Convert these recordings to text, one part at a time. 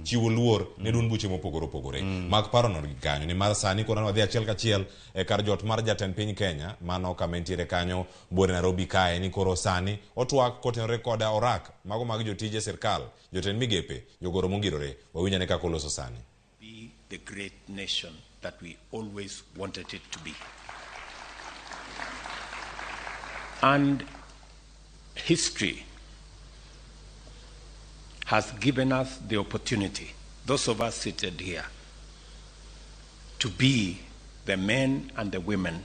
chiwo luor ne duond buche mopogore opogore mag parono gi kanyo ni mar sani koro wadhi achiel kachiel e kar jot mar jatend piny Kenya mano kama entiere kanyo bore Nairobi kae ni koro sani otwak kotenore koda orak mago mag jotije sirkal jotend migepe jogoro mongirore wawinjane kaka oloso sani. Be the great nation that we always wanted it to be. And history has given us the opportunity, those of us seated here, to be the men and the women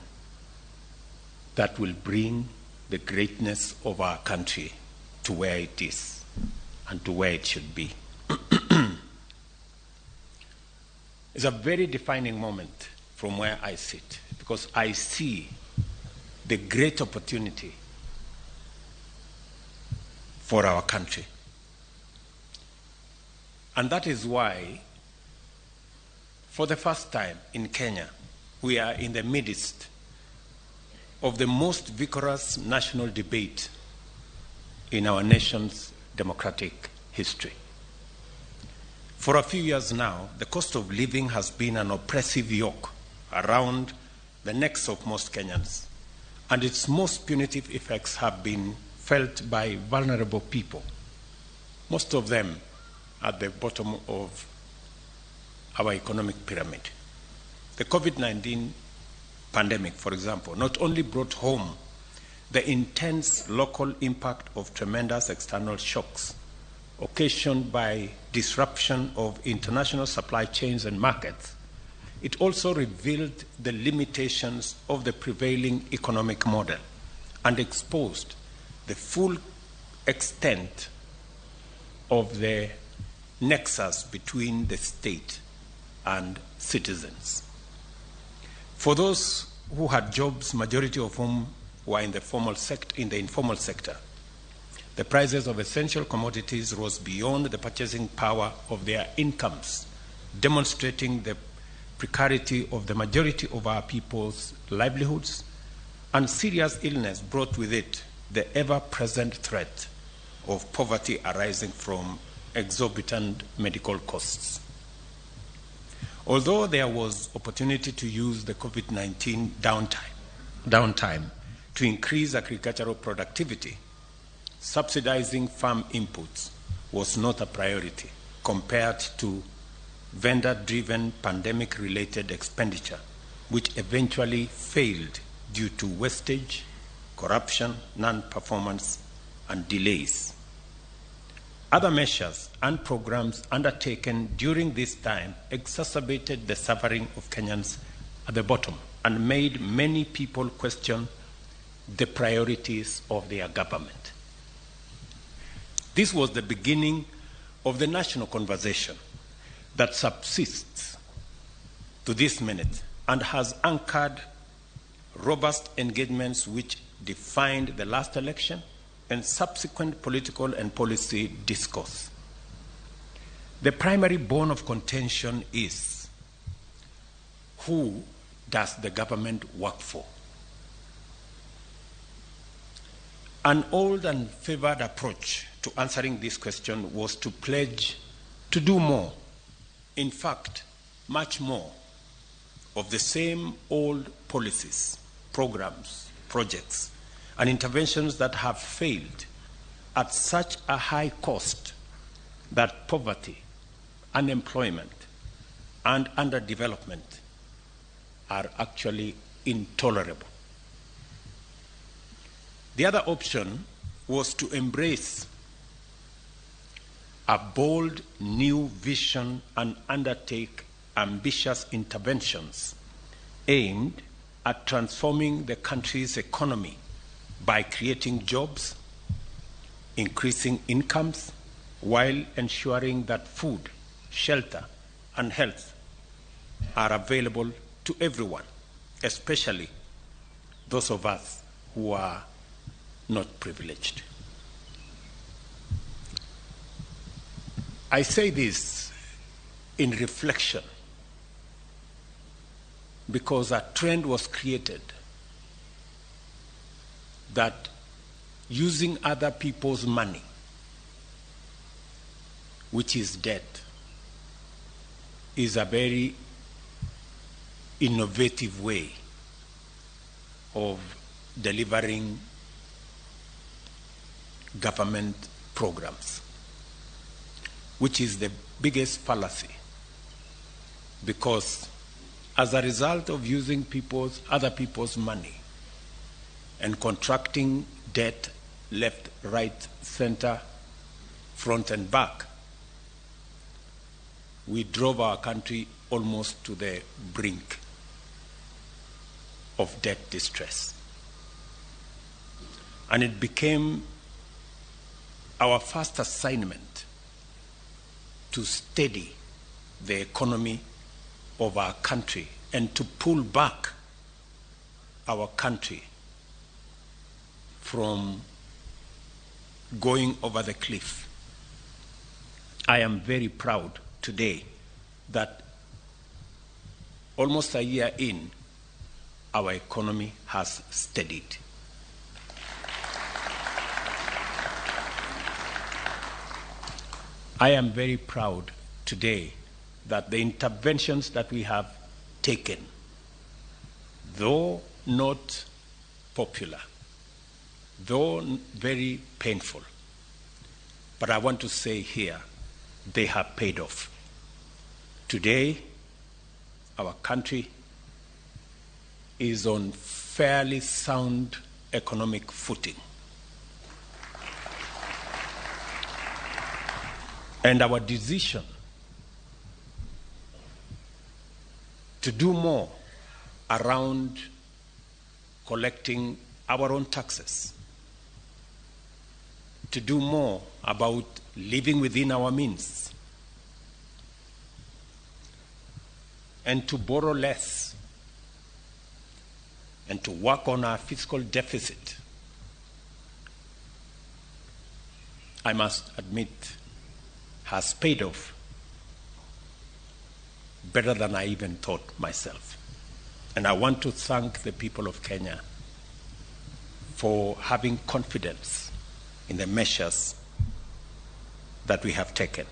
that will bring the greatness of our country to where it is and to where it should be. It's a very defining moment from where I sit, because I see the great opportunity for our country. And that is why, for the first time in Kenya, we are in the midst of the most vigorous national debate in our nation's democratic history. For a few years now, the cost of living has been an oppressive yoke around the necks of most Kenyans, and its most punitive effects have been felt by vulnerable people, most of them at the bottom of our economic pyramid. The COVID-19 pandemic, for example, not only brought home the intense local impact of tremendous external shocks occasioned by disruption of international supply chains and markets, it also revealed the limitations of the prevailing economic model and exposed the full extent of the nexus between the state and citizens. For those who had jobs, majority of whom were in the informal sector, the prices of essential commodities rose beyond the purchasing power of their incomes, demonstrating the precarity of the majority of our people's livelihoods, and serious illness brought with it the ever-present threat of poverty arising from exorbitant medical costs. Although there was opportunity to use the COVID-19 downtime to increase agricultural productivity, subsidizing farm inputs was not a priority compared to vendor-driven pandemic-related expenditure, which eventually failed due to wastage, corruption, non-performance, and delays. Other measures and programs undertaken during this time exacerbated the suffering of Kenyans at the bottom and made many people question the priorities of their government. This was the beginning of the national conversation that subsists to this minute and has anchored robust engagements which defined the last election and subsequent political and policy discourse. The primary bone of contention is, who does the government work for? An old and favored approach to answering this question was to pledge to do more, in fact, much more, of the same old policies, programs, projects, and interventions that have failed at such a high cost that poverty, unemployment, and underdevelopment are actually intolerable. The other option was to embrace a bold new vision and undertake ambitious interventions aimed at transforming the country's economy by creating jobs, increasing incomes, while ensuring that food, shelter, and health are available to everyone, especially those of us who are not privileged. I say this in reflection because a trend was created that using other people's money, which is debt, is a very innovative way of delivering government programs, which is the biggest fallacy, because as a result of using other people's money and contracting debt left, right, center, front and back, we drove our country almost to the brink of debt distress. And it became our first assignment to steady the economy of our country and to pull back our country from going over the cliff. I am very proud today that almost a year in, our economy has steadied. I am very proud today that the interventions that we have taken, though not popular, though very painful, but I want to say here, they have paid off. Today, our country is on fairly sound economic footing. And our decision to do more around collecting our own taxes, to do more about living within our means, and to borrow less, and to work on our fiscal deficit, I must admit, has paid off better than I even thought myself. And I want to thank the people of Kenya for having confidence in the measures that we have taken.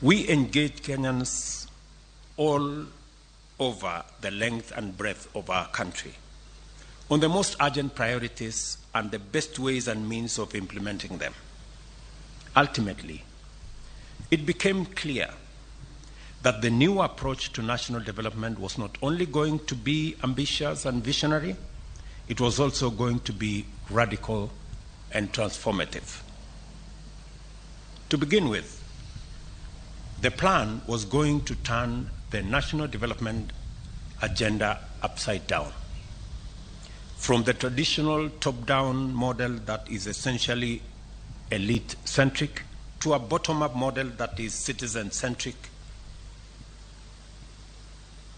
We engage Kenyans all over the length and breadth of our country on the most urgent priorities and the best ways and means of implementing them. Ultimately, it became clear that the new approach to national development was not only going to be ambitious and visionary, it was also going to be radical and transformative. To begin with, the plan was going to turn the national development agenda upside down. From the traditional top-down model that is essentially elite-centric to a bottom-up model that is citizen-centric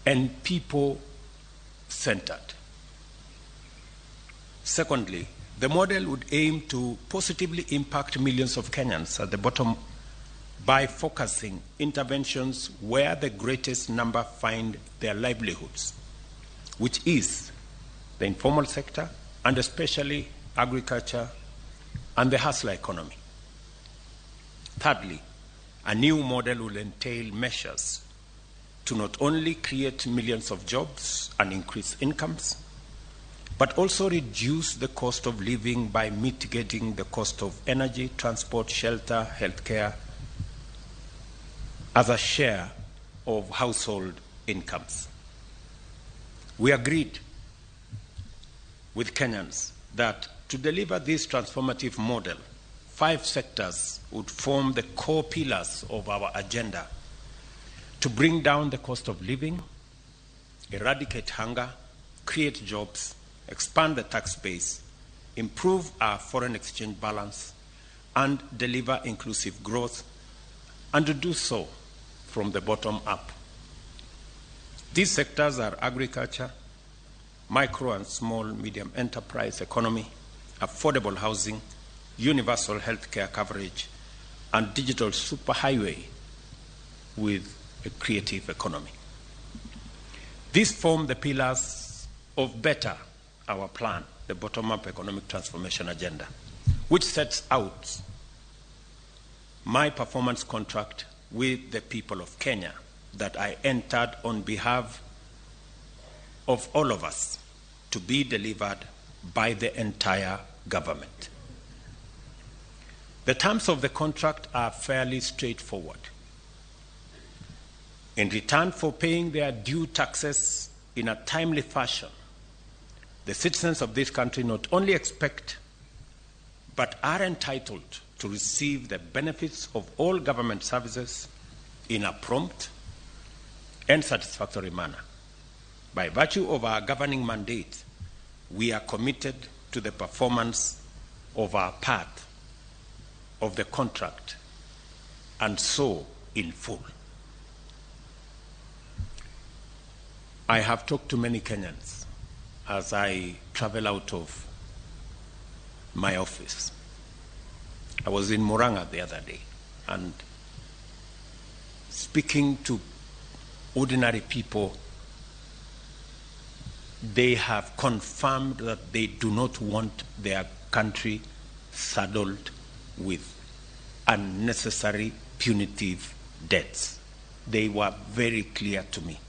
and people-centered. Secondly, the model would aim to positively impact millions of Kenyans at the bottom by focusing interventions where the greatest number find their livelihoods, which is the informal sector and especially agriculture and the hustler economy. Thirdly, a new model will entail measures to not only create millions of jobs and increase incomes, but also reduce the cost of living by mitigating the cost of energy, transport, shelter, healthcare as a share of household incomes. We agreed with Kenyans that to deliver this transformative model, 5 sectors would form the core pillars of our agenda to bring down the cost of living, eradicate hunger, create jobs, expand the tax base, improve our foreign exchange balance, and deliver inclusive growth, and to do so from the bottom up. These sectors are agriculture, micro and small medium enterprise economy, affordable housing, universal healthcare coverage, and digital superhighway with a creative economy. These form the pillars of Better, our plan, the bottom-up economic transformation agenda, which sets out my performance contract with the people of Kenya that I entered on behalf of all of us to be delivered by the entire government. The terms of the contract are fairly straightforward. In return for paying their due taxes in a timely fashion, the citizens of this country not only expect but are entitled to receive the benefits of all government services in a prompt and satisfactory manner. By virtue of our governing mandate, we are committed to the performance of our part of the contract, and so in full. I have talked to many Kenyans as I travel out of my office. I was in Murang'a the other day, and speaking to ordinary people, they have confirmed that they do not want their country saddled with unnecessary punitive debts. They were very clear to me.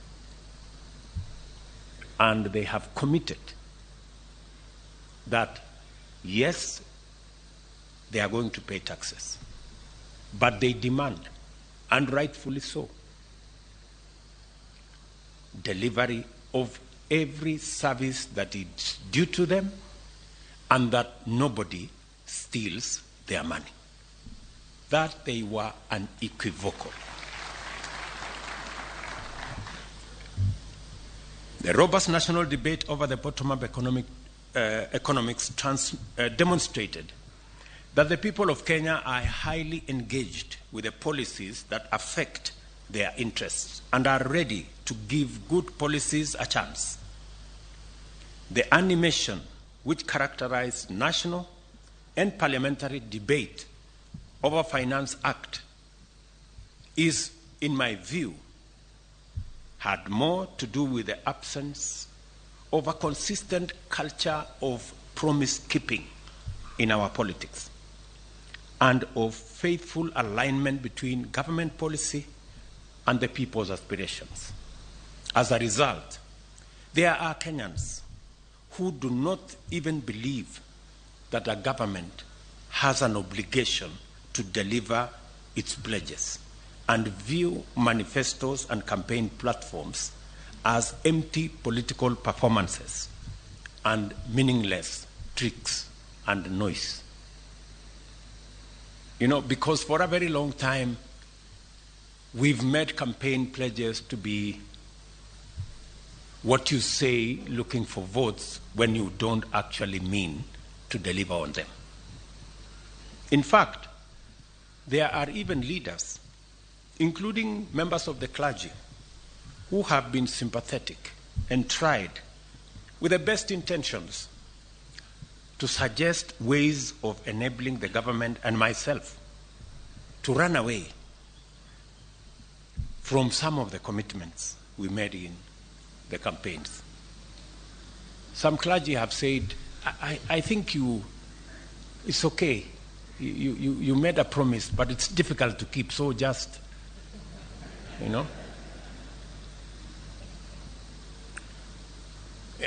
And they have committed that, yes, they are going to pay taxes, but they demand, and rightfully so, delivery of every service that is due to them and that nobody steals their money. That they were unequivocal. The robust national debate over the bottom-up economics demonstrated that the people of Kenya are highly engaged with the policies that affect their interests and are ready to give good policies a chance. The animation which characterized national and parliamentary debate over Finance Act is, in my view, had more to do with the absence of a consistent culture of promise-keeping in our politics and of faithful alignment between government policy and the people's aspirations. As a result, there are Kenyans who do not even believe that a government has an obligation to deliver its pledges and view manifestos and campaign platforms as empty political performances and meaningless tricks and noise. You know, because for a very long time, we've made campaign pledges to be what you say looking for votes when you don't actually mean to deliver on them. In fact, there are even leaders, including members of the clergy, who have been sympathetic and tried, with the best intentions, to suggest ways of enabling the government and myself to run away from some of the commitments we made in the campaigns. Some clergy have said, I think it's okay. You made a promise, but it's difficult to keep, so just, you know.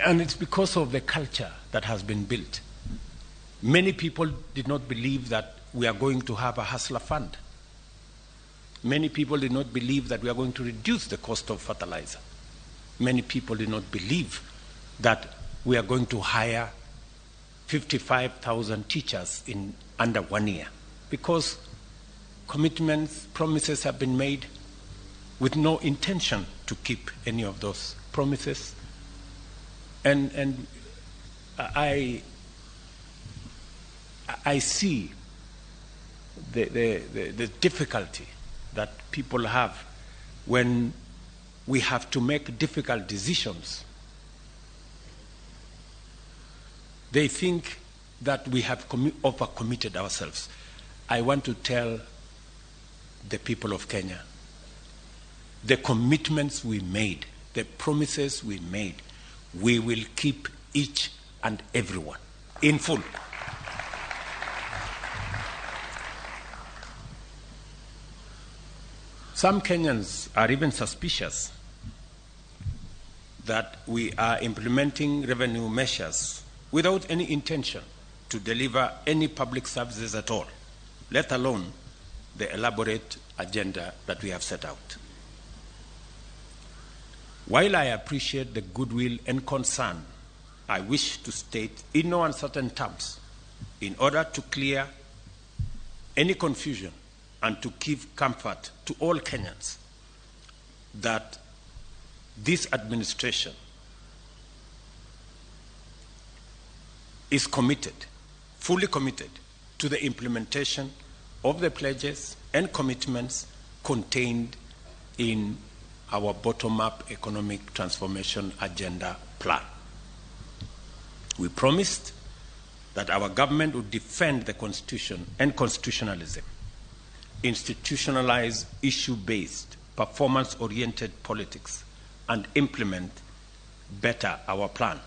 And it's because of the culture that has been built. Many people did not believe that we are going to have a hustler fund. Many people did not believe that we are going to reduce the cost of fertilizer. Many people did not believe that we are going to hire 55,000 teachers in under 1 year, because commitments, promises have been made with no intention to keep any of those promises. And I see the difficulty that people have when we have to make difficult decisions. They think that we have overcommitted ourselves. I want to tell the people of Kenya, the commitments we made, the promises we made, we will keep each and every one in full. Some Kenyans are even suspicious that we are implementing revenue measures without any intention to deliver any public services at all, let alone the elaborate agenda that we have set out. While I appreciate the goodwill and concern, I wish to state in no uncertain terms, in order to clear any confusion and to give comfort to all Kenyans, that this administration is committed, fully committed, to the implementation of the pledges and commitments contained in our bottom-up economic transformation agenda plan. We promised that our government would defend the Constitution and constitutionalism, institutionalize issue-based, performance-oriented politics, and implement better our plan.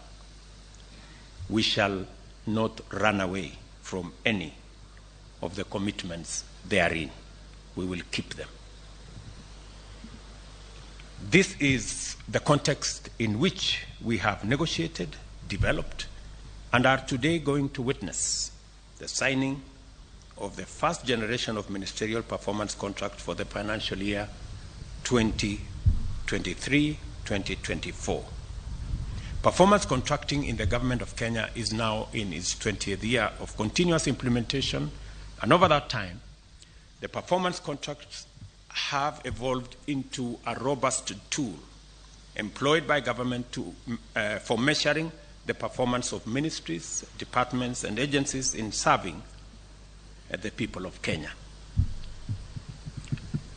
We shall not run away from any of the commitments therein. We will keep them. This is the context in which we have negotiated, developed, and are today going to witness the signing of the first generation of ministerial performance contract for the financial year 2023-2024. Performance contracting in the government of Kenya is now in its 20th year of continuous implementation, and over that time, the performance contracts have evolved into a robust tool employed by government for measuring the performance of ministries, departments, and agencies in serving the people of Kenya.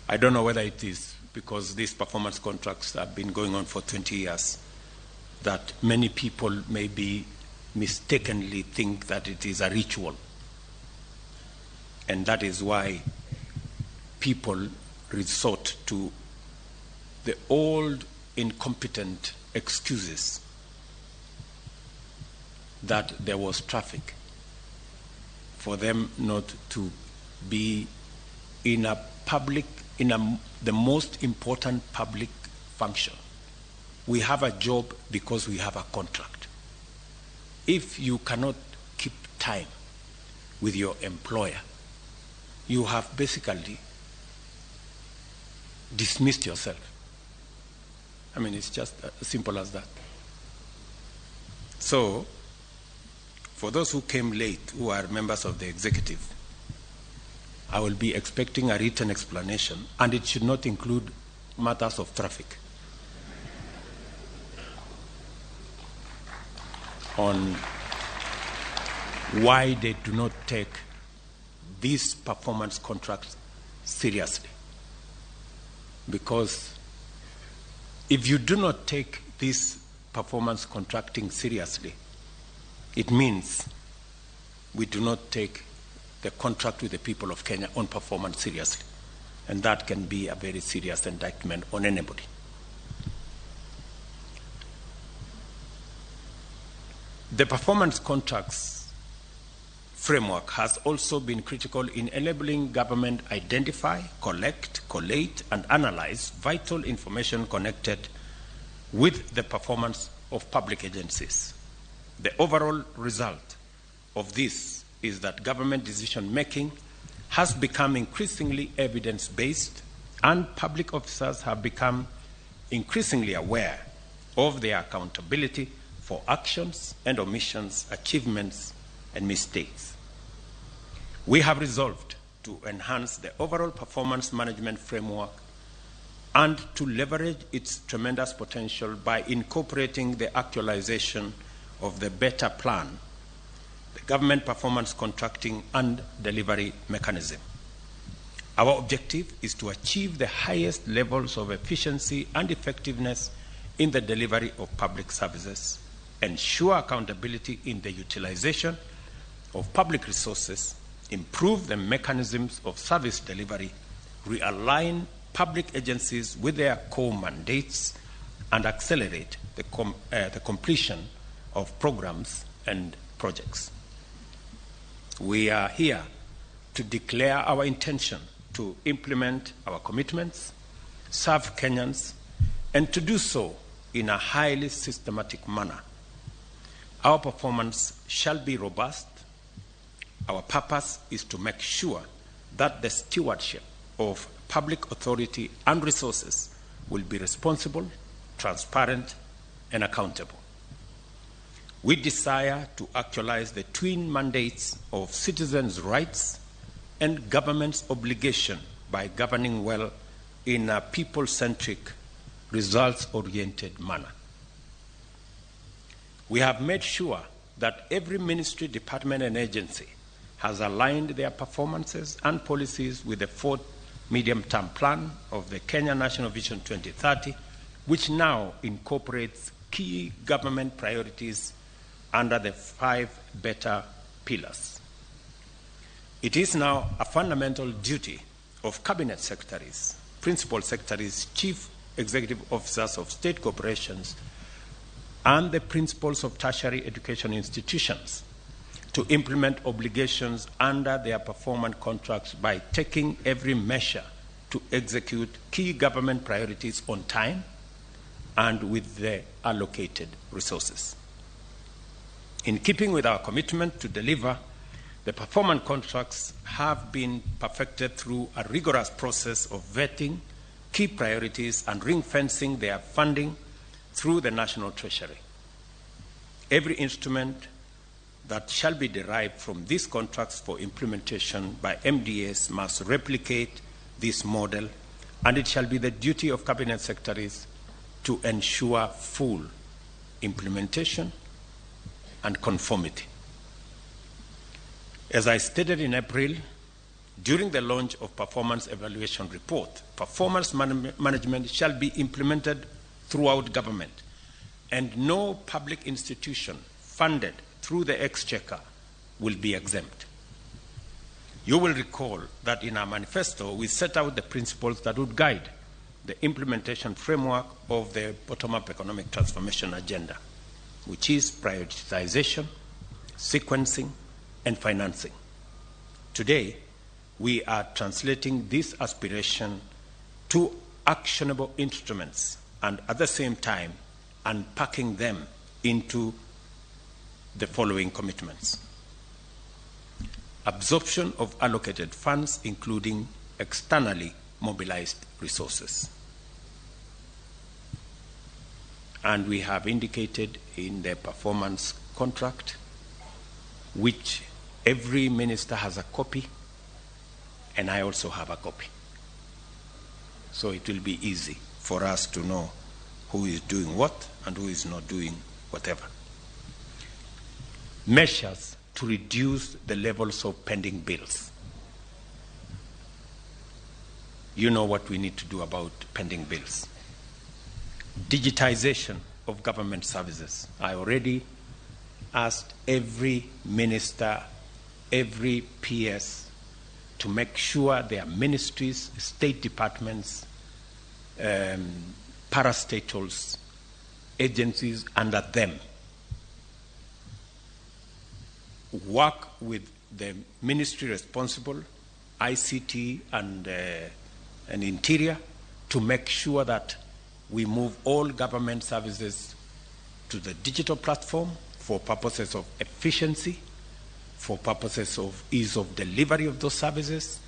I don't know whether it is because these performance contracts have been going on for 20 years that many people maybe mistakenly think that it is a ritual. And that is why people resort to the old incompetent excuses that there was traffic, for them not to be in a public, the most important public function. We have a job because we have a contract. If you cannot keep time with your employer, you have basically dismissed yourself. I mean, it's just as simple as that. So, for those who came late, who are members of the executive, I will be expecting a written explanation, and it should not include matters of traffic, on why they do not take these performance contracts seriously. Because if you do not take this performance contracting seriously, it means we do not take the contract with the people of Kenya on performance seriously. And that can be a very serious indictment on anybody. The performance contracts framework has also been critical in enabling government identify, collect, collate, and analyze vital information connected with the performance of public agencies. The overall result of this is that government decision-making has become increasingly evidence-based, and public officers have become increasingly aware of their accountability for actions and omissions, achievements and mistakes. We have resolved to enhance the overall performance management framework and to leverage its tremendous potential by incorporating the actualization of the better plan, the government performance contracting and delivery mechanism. Our objective is to achieve the highest levels of efficiency and effectiveness in the delivery of public services, ensure accountability in the utilization of public resources, improve the mechanisms of service delivery, realign public agencies with their core mandates, and accelerate the completion of programs and projects. We are here to declare our intention to implement our commitments serve Kenyans, and to do so in a highly systematic manner. Our performance shall be robust. Our purpose is to make sure that the stewardship of public authority and resources will be responsible, transparent, and accountable. We desire to actualize the twin mandates of citizens' rights and government's obligation by governing well in a people-centric, results-oriented manner. We have made sure that every ministry, department, and agency has aligned their performances and policies with the fourth medium-term plan of the Kenya National Vision 2030, which now incorporates key government priorities under the 5 better pillars. It is now a fundamental duty of cabinet secretaries, principal secretaries, chief executive officers of state corporations, and the principals of tertiary education institutions to implement obligations under their performance contracts by taking every measure to execute key government priorities on time and with the allocated resources. In keeping with our commitment to deliver, the performance contracts have been perfected through a rigorous process of vetting key priorities and ring-fencing their funding through the National Treasury. Every instrument that shall be derived from these contracts for implementation by MDAs must replicate this model, and it shall be the duty of cabinet secretaries to ensure full implementation and conformity. As I stated in April, during the launch of performance evaluation report, performance management shall be implemented throughout government, and no public institution funded through the exchequer will be exempt. You will recall that in our manifesto, we set out the principles that would guide the implementation framework of the bottom-up economic transformation agenda, which is prioritization, sequencing, and financing. Today, we are translating this aspiration to actionable instruments and at the same time unpacking them into the following commitments. Absorption of allocated funds, including externally mobilized resources. And we have indicated in the performance contract, which every minister has a copy, and I also have a copy. So it will be easy for us to know who is doing what and who is not doing whatever. Measures to reduce the levels of pending bills. You know what we need to do about pending bills. Digitization of government services. I already asked every minister, every PS to make sure their ministries, state departments, parastatals, agencies under them work with the ministry responsible, ICT and Interior, to make sure that we move all government services to the digital platform for purposes of efficiency, for purposes of ease of delivery of those services,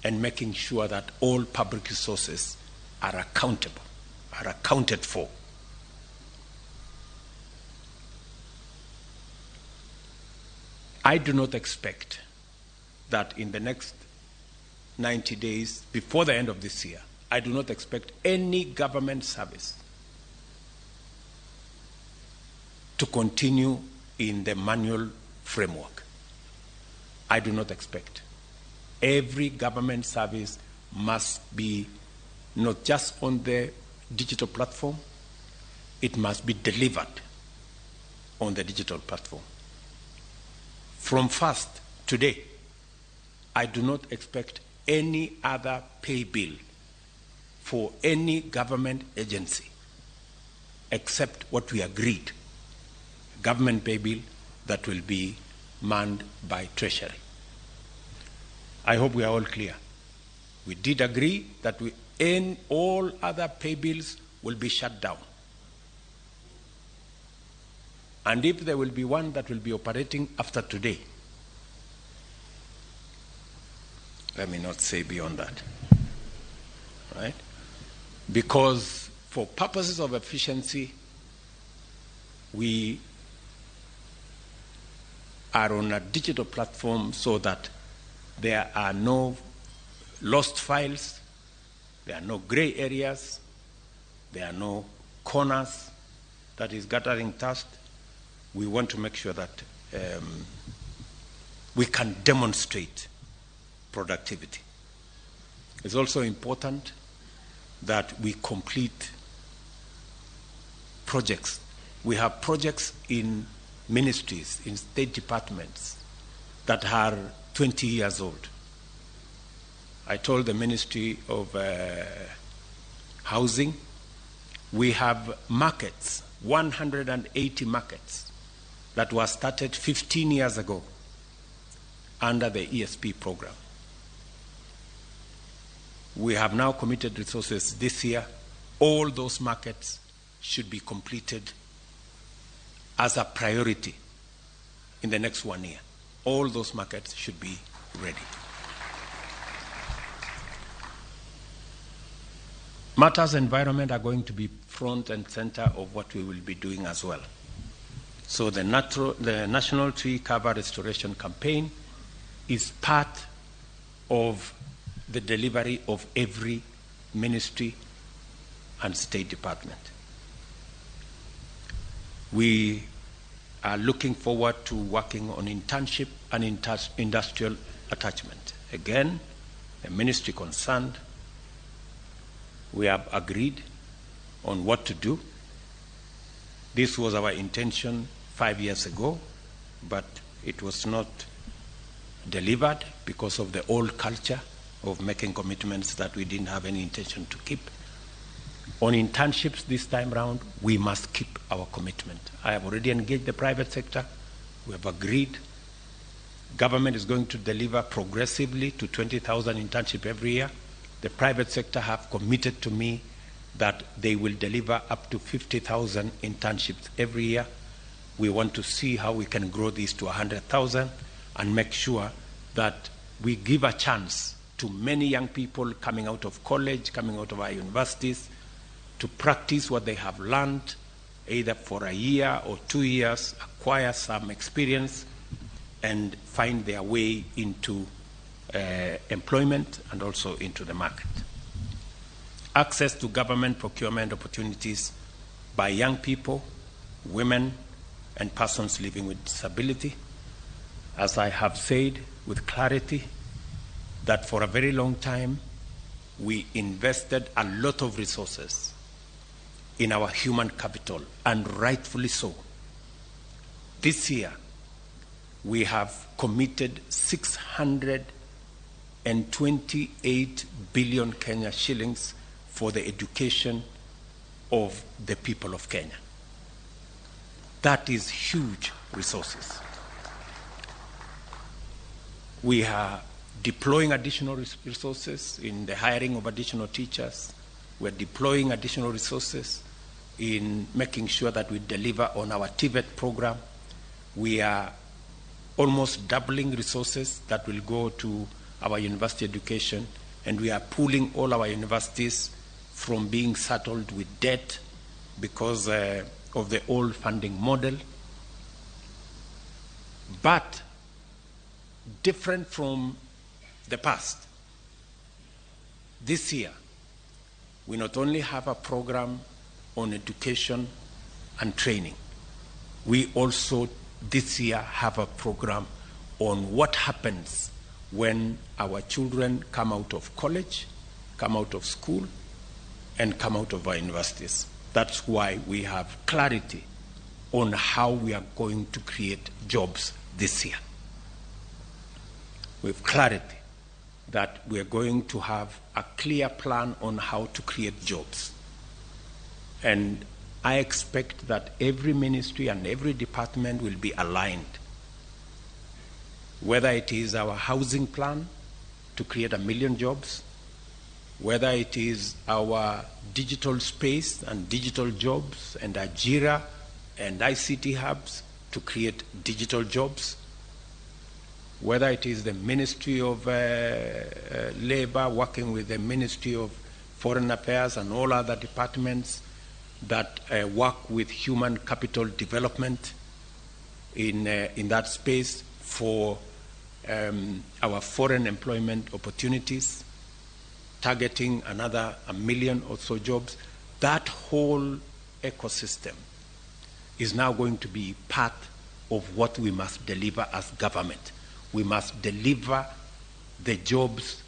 and making sure that all public resources are accountable, are accounted for. I do not expect that in the next 90 days, before the end of this year, I do not expect any government service to continue in the manual framework. I do not expect. Every government service must be not just on the digital platform, it must be delivered on the digital platform. From first, today, I do not expect any other pay bill for any government agency except what we agreed, government pay bill that will be manned by Treasury. I hope we are all clear. We did agree that and all other pay bills will be shut down. And if there will be one that will be operating after today, let me not say beyond that, right? Because for purposes of efficiency, we are on a digital platform so that there are no lost files, there are no gray areas, there are no corners that is gathering dust. We want to make sure that we can demonstrate productivity. It's also important that we complete projects. We have projects in ministries, in state departments that are 20 years old. I told the Ministry of Housing, we have markets, 180 markets that were started 15 years ago under the ESP program. We have now committed resources this year. All those markets should be completed as a priority in the next 1 year. All those markets should be ready. Matters environment are going to be front and center of what we will be doing as well. So the National Tree Cover Restoration Campaign is part of the delivery of every ministry and state department. We are looking forward to working on internship and industrial attachment. Again, the ministry concerned, we have agreed on what to do. This was our intention 5 years ago, but it was not delivered because of the old culture of making commitments that we didn't have any intention to keep. On internships this time round, we must keep our commitment. I have already engaged the private sector. We have agreed. Government is going to deliver progressively to 20,000 internships every year. The private sector have committed to me that they will deliver up to 50,000 internships every year. We want to see how we can grow this to 100,000 and make sure that we give a chance to many young people coming out of college, coming out of our universities, to practice what they have learned, either for a year or 2 years, acquire some experience, and find their way into employment and also into the market. Access to government procurement opportunities by young people, women, and persons living with disability. As I have said with clarity, that for a very long time, we invested a lot of resources in our human capital, and rightfully so. This year, we have committed 628 billion Kenya shillings for the education of the people of Kenya. That is huge resources. We are deploying additional resources in the hiring of additional teachers. We're deploying additional resources in making sure that we deliver on our TVET program. We are almost doubling resources that will go to our university education, and we are pulling all our universities from being saddled with debt because of the old funding model. But different from the past, this year, we not only have a program on education and training, we also this year have a program on what happens when our children come out of college, come out of school, and come out of our universities. That's why we have clarity on how we are going to create jobs this year. We have clarity that we are going to have a clear plan on how to create jobs. And I expect that every ministry and every department will be aligned. Whether it is our housing plan to create 1 million jobs, whether it is our digital space and digital jobs and Ajira and ICT hubs to create digital jobs, whether it is the Ministry of Labor working with the Ministry of Foreign Affairs and all other departments that work with human capital development in that space for our foreign employment opportunities, targeting another 1 million or so jobs. That whole ecosystem is now going to be part of what we must deliver as government. We must deliver the jobs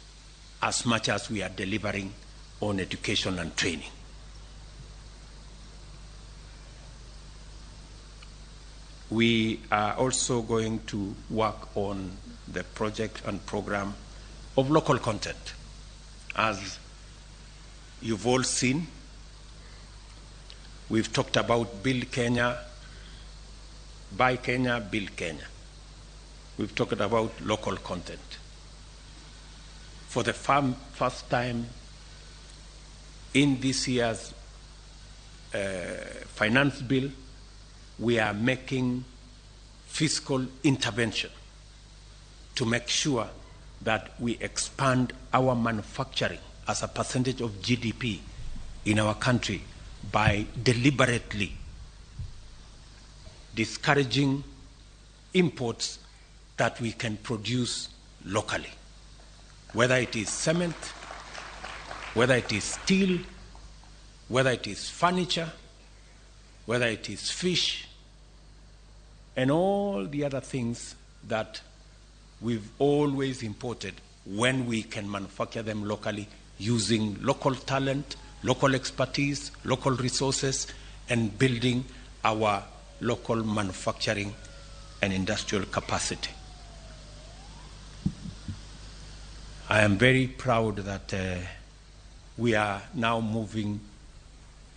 as much as we are delivering on education and training. We are also going to work on the project and program of local content. As you've all seen, we've talked about Build Kenya, Buy Kenya, Build Kenya. We've talked about local content. For the first time in this year's finance bill, we are making fiscal intervention to make sure that we expand our manufacturing as a percentage of GDP in our country by deliberately discouraging imports that we can produce locally, whether it is cement, whether it is steel, whether it is furniture, whether it is fish, and all the other things that we've always imported when we can manufacture them locally using local talent, local expertise, local resources, and building our local manufacturing and industrial capacity. I am very proud that we are now moving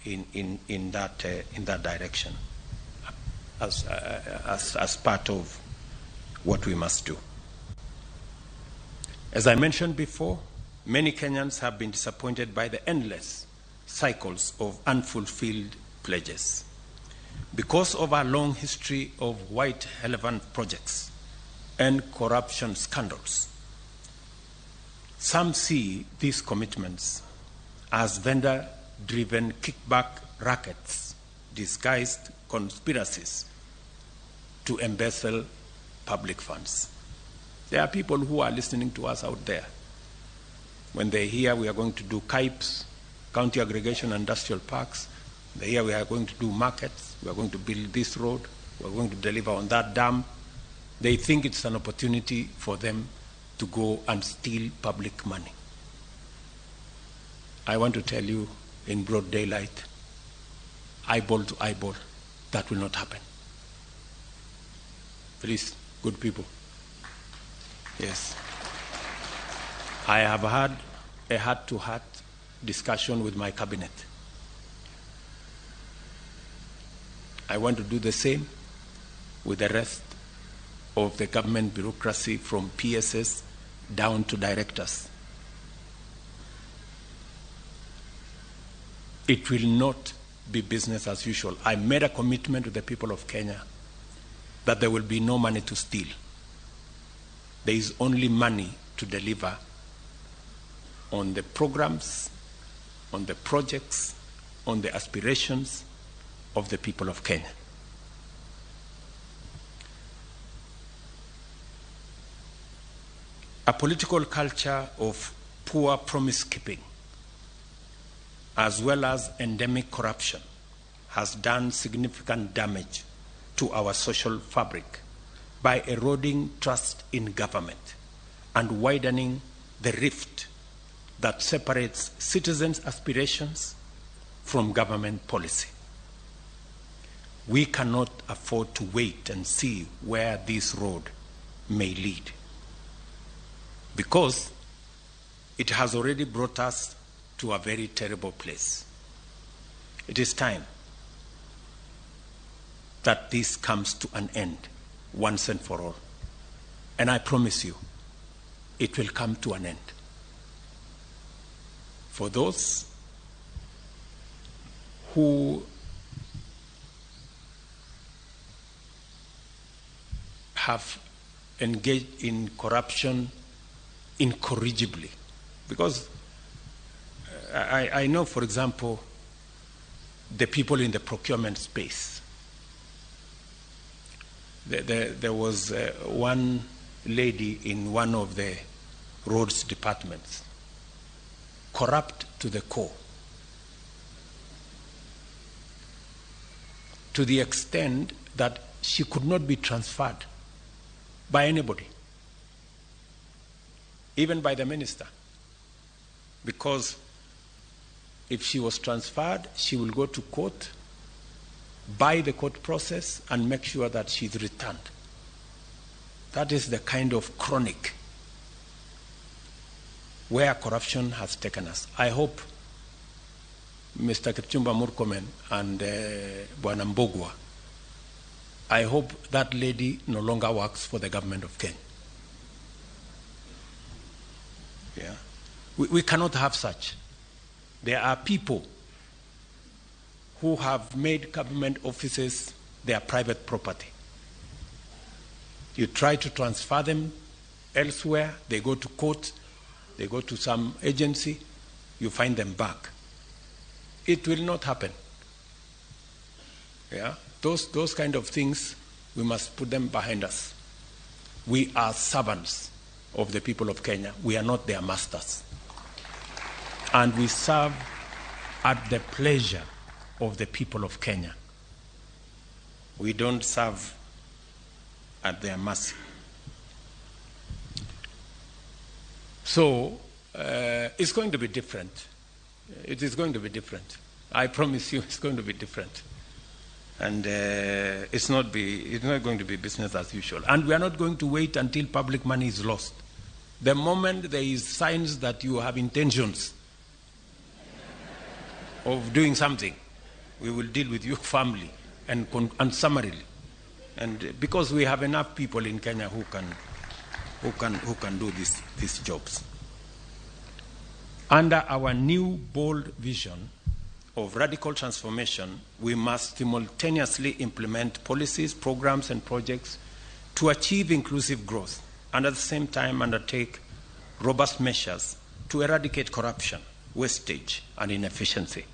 in that direction as part of what we must do. As I mentioned before, many Kenyans have been disappointed by the endless cycles of unfulfilled pledges. Because of our long history of white elephant projects and corruption scandals, some see these commitments as vendor-driven kickback rackets, disguised conspiracies to embezzle public funds. There are people who are listening to us out there. When they hear we are going to do CAIPs, County Aggregation Industrial Parks, they hear we are going to do markets, we are going to build this road, we are going to deliver on that dam, they think it's an opportunity for them to go and steal public money. I want to tell you in broad daylight, eyeball to eyeball, that will not happen. Please, good people. Yes. I have had a heart-to-heart discussion with my cabinet. I want to do the same with the rest of the government bureaucracy from PSS down to directors. It will not be business as usual. I made a commitment to the people of Kenya that there will be no money to steal. There is only money to deliver on the programs, on the projects, on the aspirations of the people of Kenya. A political culture of poor promise-keeping, as well as endemic corruption, has done significant damage to our social fabric by eroding trust in government and widening the rift that separates citizens' aspirations from government policy. We cannot afford to wait and see where this road may lead, because it has already brought us to a very terrible place. It is time that this comes to an end once and for all. And I promise you, it will come to an end. for those who have engaged in corruption incorrigibly. Because I know, for example, the people in the procurement space. There was one lady in one of the roads departments, corrupt to the core, to the extent that she could not be transferred by anybody, even by the minister, because if she was transferred, she will go to court, by the court process, and make sure that she's returned. That is the kind of chronic where corruption has taken us. I hope Mr. Kipchumba Murkomen and Bwana Mbogwa, I hope that lady no longer works for the government of Kenya. Yeah. We cannot have such. There are people who have made government offices their private property. You try to transfer them elsewhere, they go to court, they go to some agency, you find them back. It will not happen. Yeah? Those kind of things, we must put them behind us. We are servants of the people of Kenya. We are not their masters. And we serve at the pleasure of the people of Kenya. We don't serve at their mercy. So it's going to be different. It is going to be different. I promise you it's going to be different. And it's not going to be business as usual. And we are not going to wait until public money is lost. The moment there is signs that you have intentions of doing something, we will deal with you firmly and summarily. And because we have enough people in Kenya who can do these jobs. Under our new bold vision of radical transformation, we must simultaneously implement policies, programs, and projects to achieve inclusive growth, and at the same time undertake robust measures to eradicate corruption, wastage, and inefficiency.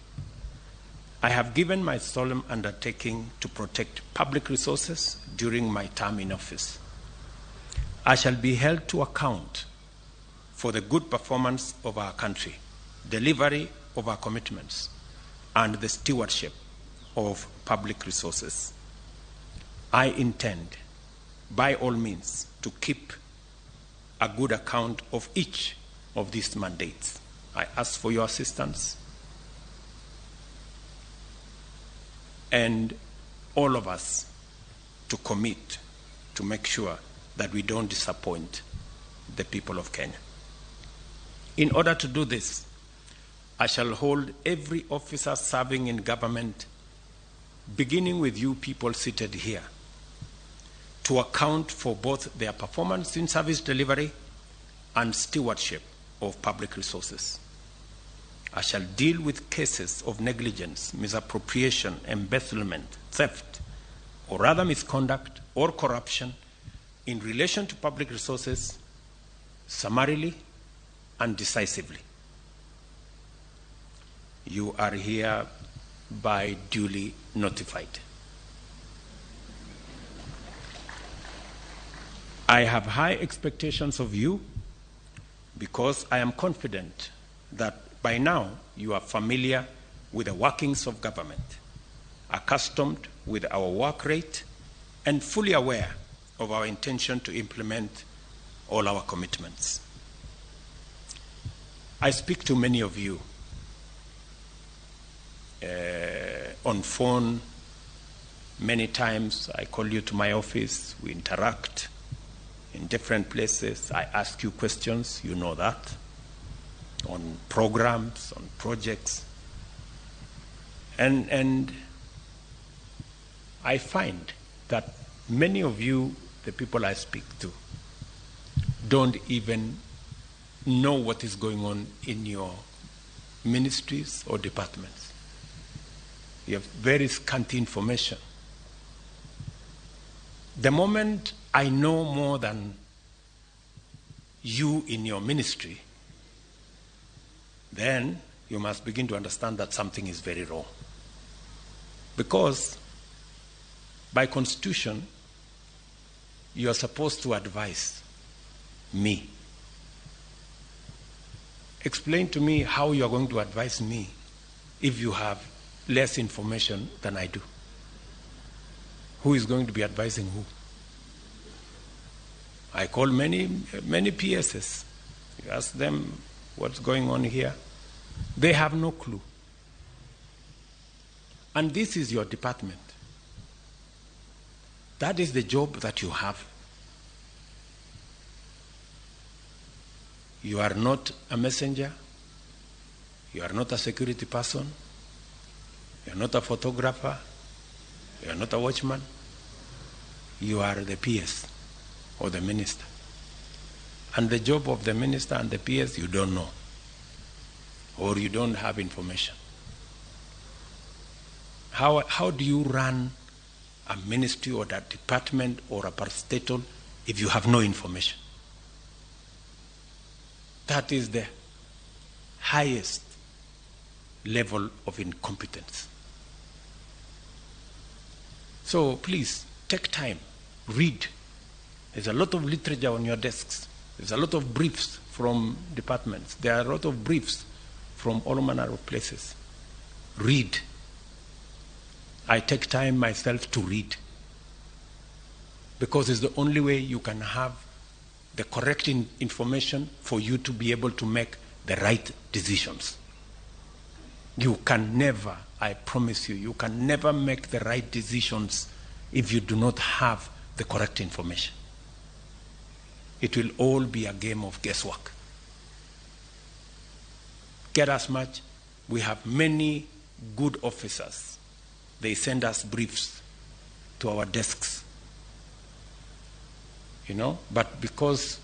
I have given my solemn undertaking to protect public resources during my term in office. I shall be held to account for the good performance of our country, delivery of our commitments, and the stewardship of public resources. I intend, by all means, to keep a good account of each of these mandates. I ask for your assistance, and all of us to commit to make sure that we don't disappoint the people of Kenya. In order to do this, I shall hold every officer serving in government, beginning with you people seated here, to account for both their performance in service delivery and stewardship of public resources. I shall deal with cases of negligence, misappropriation, embezzlement, theft, or rather misconduct or corruption in relation to public resources summarily and decisively. You are hereby duly notified. I have high expectations of you because I am confident that by now you are familiar with the workings of government, accustomed with our work rate, and fully aware of our intention to implement all our commitments. I speak to many of you on phone. Many times I call you to my office, we interact in different places. I ask you questions, you know that, on programs, on projects. And I find that many of you, the people I speak to, don't even know what is going on in your ministries or departments. You have very scanty information. The moment I know more than you in your ministry, then you must begin to understand that something is very wrong. Because by constitution, you are supposed to advise me. Explain to me how you are going to advise me if you have less information than I do. Who is going to be advising who? I call many PSs. You ask them what's going on here. They have no clue. And this is your department. That is the job that you have. You are not a messenger. You are not a security person. You are not a photographer. You are not a watchman. You are the PS or the minister. And the job of the minister and the PS you don't know, or you don't have information. How do you run a ministry or a department or a parastatal if you have no information? That is the highest level of incompetence. So please, take time, read. There's a lot of literature on your desks. There's a lot of briefs from departments. There are a lot of briefs from all manner of places. Read. I take time myself to read, because it's the only way you can have the correct information for you to be able to make the right decisions. You can never, I promise you, you can never make the right decisions if you do not have the correct information. It will all be a game of guesswork. Get as much. We have many good officers. They send us briefs to our desks. But because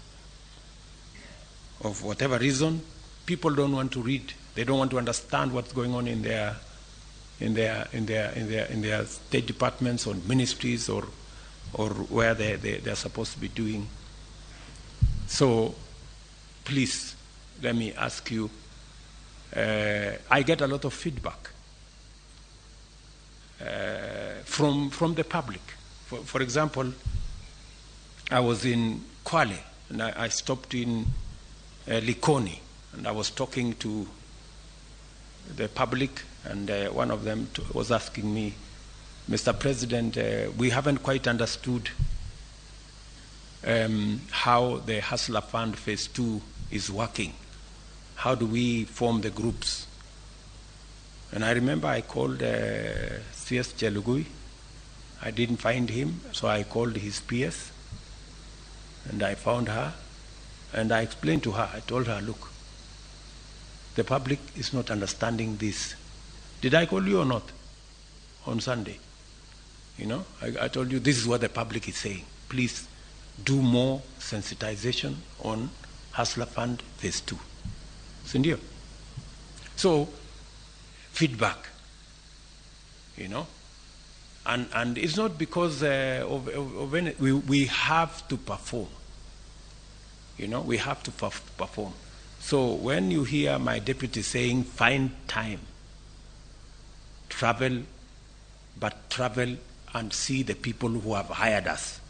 of whatever reason, people don't want to read. They don't want to understand what's going on in their state departments or ministries or where they're supposed to be doing. So please, let me ask you, I get a lot of feedback from the public. For example, I was in Kwale and I stopped in Likoni, and I was talking to the public, and one of them was asking me, Mr. President, we haven't quite understood how the Hustler Fund Phase 2 is working. How do we form the groups? And I remember I called CS Chelugui. I didn't find him, so I called his PS, and I found her, and I explained to her, I told her, look, the public is not understanding this. Did I call you or not on Sunday? I told you this is what the public is saying. Please do more sensitization on Hustler Fund Phase 2. Sindio? So, feedback, and it's not because of any, we have to perform. We have to perform. So when you hear my deputy saying, find time, travel, but travel and see the people who have hired us.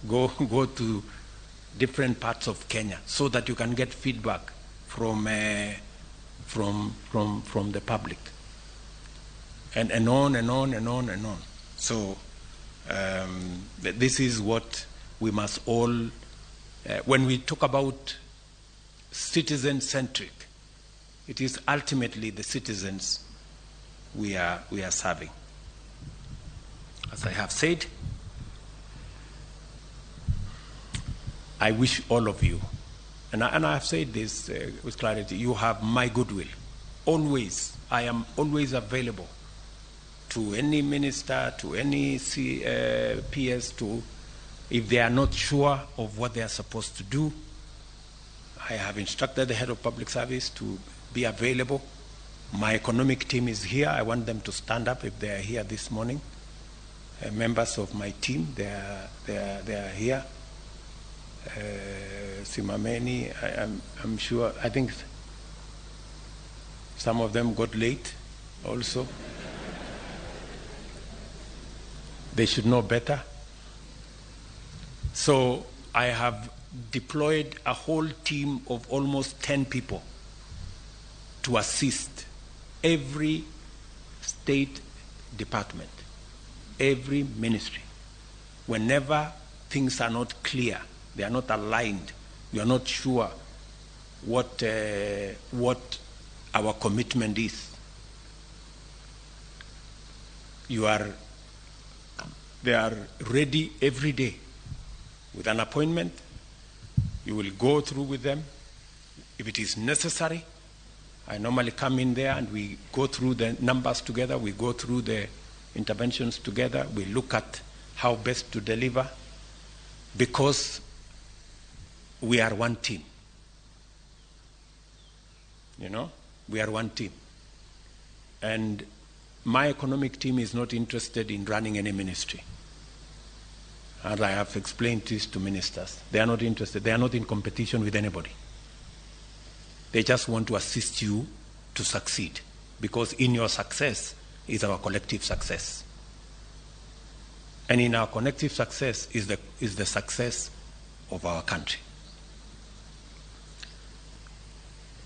Go to different parts of Kenya so that you can get feedback from the public, and on and on and on and on. So this is what we must all, when we talk about citizen-centric, it is ultimately the citizens we are serving. As I have said, I wish all of you, and I have said this with clarity, you have my goodwill. Always, I am always available to any minister, to any PS, if they are not sure of what they are supposed to do, I have instructed the head of public service to be available. My economic team is here. I want them to stand up if they are here this morning. Members of my team, they are here. Simameni, I'm sure, I think some of them got late also. They should know better. So I have deployed a whole team of almost 10 people to assist every state department, every ministry. Whenever things are not clear, they are not aligned, you are not sure what our commitment is, they are ready every day with an appointment. You will go through with them. If it is necessary, I normally come in there and we go through the numbers together, we go through the interventions together, we look at how best to deliver, because we are one team. You know, we are one team. And my economic team is not interested in running any ministry. And I have explained this to ministers. They are not interested. They are not in competition with anybody. They just want to assist you to succeed, because in your success is our collective success. And in our collective success is the success of our country.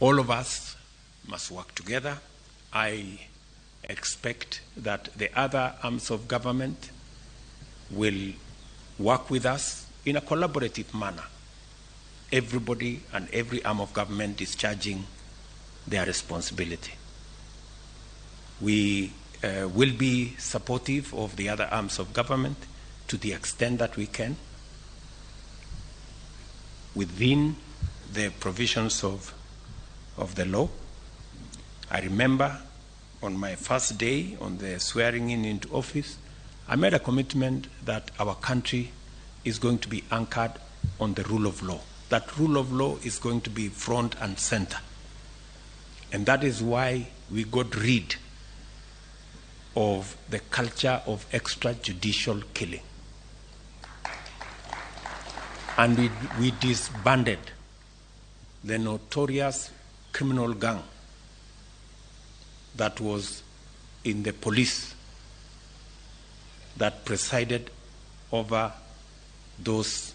All of us must work together. I expect that the other arms of government will work with us in a collaborative manner. Everybody and every arm of government is discharging their responsibility. We will be supportive of the other arms of government to the extent that we can within the provisions of the law. I remember on my first day on the swearing in into office, I made a commitment that our country is going to be anchored on the rule of law. That rule of law is going to be front and center. And that is why we got rid of the culture of extrajudicial killing. And we disbanded the notorious criminal gang that was in the police that presided over those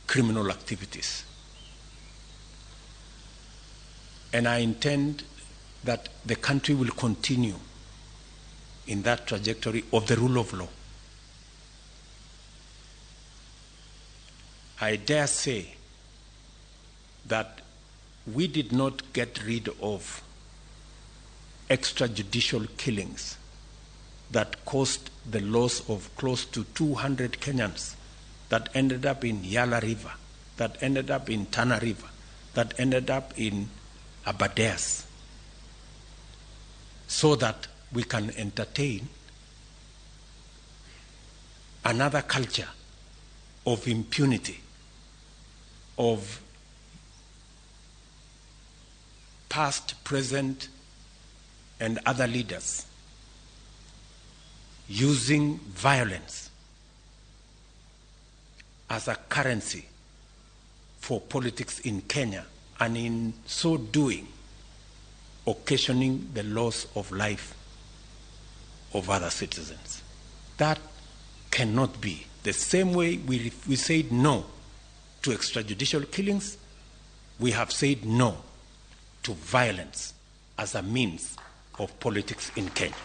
criminal activities. And I intend that the country will continue in that trajectory of the rule of law. I dare say that we did not get rid of extrajudicial killings that caused the loss of close to 200 Kenyans, that ended up in Yala River, that ended up in Tana River, that ended up in Abadeas, so that we can entertain another culture of impunity, of past, present, and other leaders using violence as a currency for politics in Kenya, and in so doing, occasioning the loss of life of other citizens. That cannot be. The same way we said no to extrajudicial killings, we have said no to violence as a means of politics in Kenya.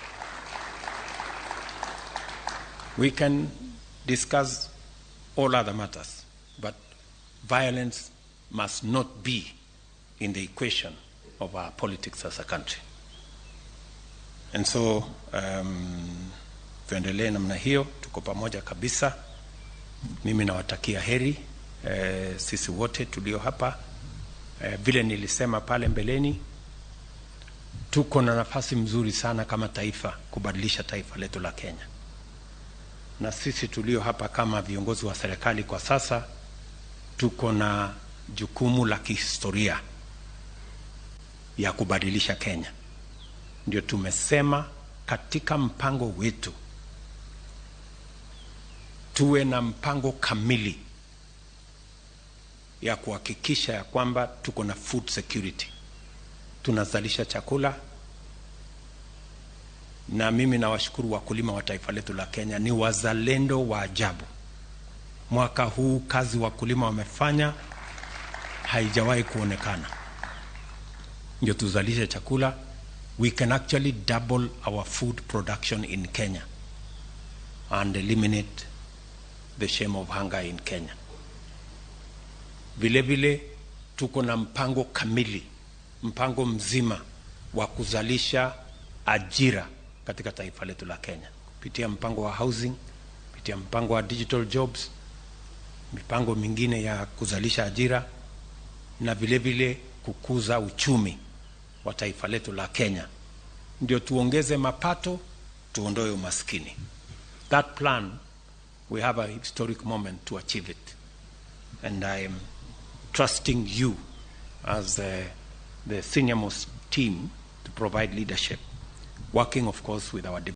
We can discuss all other matters, but violence must not be in the equation of our politics as a country. And so tuendelee namna hiyo, tuko pamoja kabisa. Mimi nawatakia heri sisi wote tulio hapa. Vile nilisema pale mbeleni, tuko na nafasi mzuri sana kama taifa kubadilisha taifa letu la Kenya. Na sisi tulio hapa kama viongozi wa serikali kwa sasa tuko na jukumu la kihistoria ya kubadilisha Kenya. Ndio tumesema katika mpango wetu tuwe na mpango kamili ya kuhakikisha ya kwamba tuko na food security, tunazalisha chakula. Na mimi nawashukuru wakulima wa taifa letu la Kenya, ni wazalendo wa ajabu. Mwaka huu kazi wakulima wamefanya haijawahi kuonekana. Ndio tuzalishe chakula. We can actually double our food production in Kenya and eliminate the shame of hunger in Kenya. Vile vile tuko na mpango kamili, mpango mzima wa kuzalisha ajira katika taifa letu la Kenya kupitia mpango wa housing, kupitia mpango wa digital jobs, mipango mingine ya kuzalisha ajira, na vile vile kukuza uchumi wa taifa letu la Kenya. Ndio tuongeze mapato, tuondoe umaskini. That plan, we have a historic moment to achieve it. And I am trusting you as the senior most team to provide leadership, working of course with our